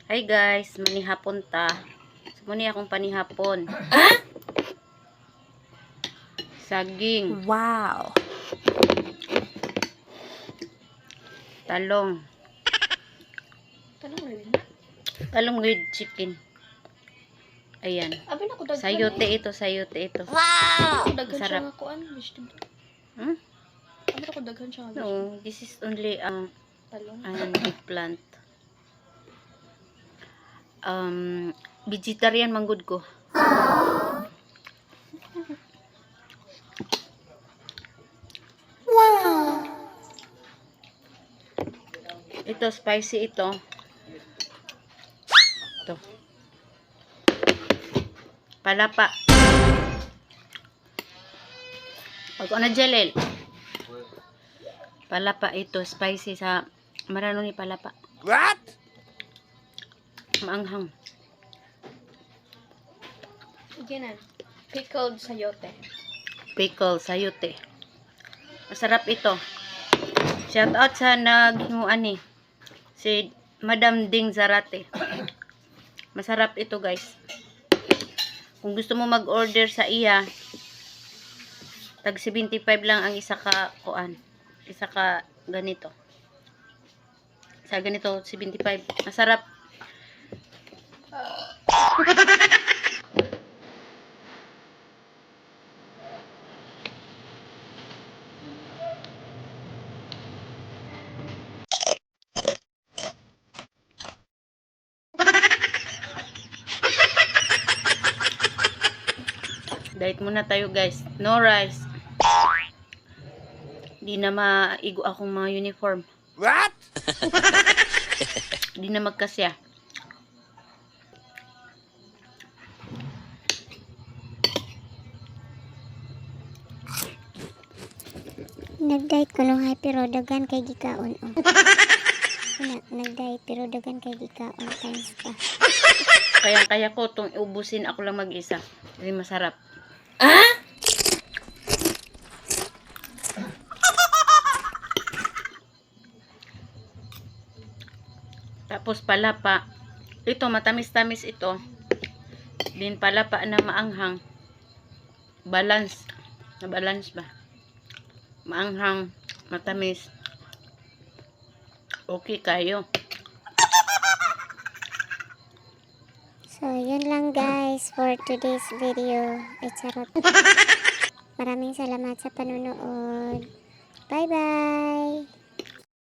Hi guys, manihapon ta. Muni akong panihapon. Saging. Wow. Talong. Talong rin. Talong with chicken. Ayan. Abi na ko daghan. Sayote ito, sayote ito. Wow. Daghan siya Masarap. nga kuan, vegetable. Hmm? Abi na ko daghan siya nga No, vegetable. this is only Talong. eggplant. Vegetarian manggod ko. Wow. Ito spicy ito. Ito. Palapa. Pag na jalel. Palapa ito spicy sa marano ni palapa. What? Maanghang. Ginan. Pickled sayote. Pickle sayote. Masarap ito. Shout out sa naghinguan ni si Madam Ding Zarate. Masarap ito guys. Kung gusto mo mag-order sa iya, tag 75 lang ang isa ka kuan. Isa ka ganito. Sa ganito 75. Masarap. Diet muna tayo guys. No rice. Di na maigo akong mga uniform. What? Di na magkasya. Nag-diet ko nung pero dagan kay gikaon. Nag-diet pero dagan kay gikaon times pa. Kaya ko itong ubusin ako lang mag-isa. Kasi masarap. Tapos palapa. Ito, matamis-tamis ito. Din palapa na maanghang. Balance. Na-balance ba? Maanghang, matamis. Okay kayo. So, yun lang guys for today's video. Ay, charot. Maraming salamat sa panonood. Bye-bye!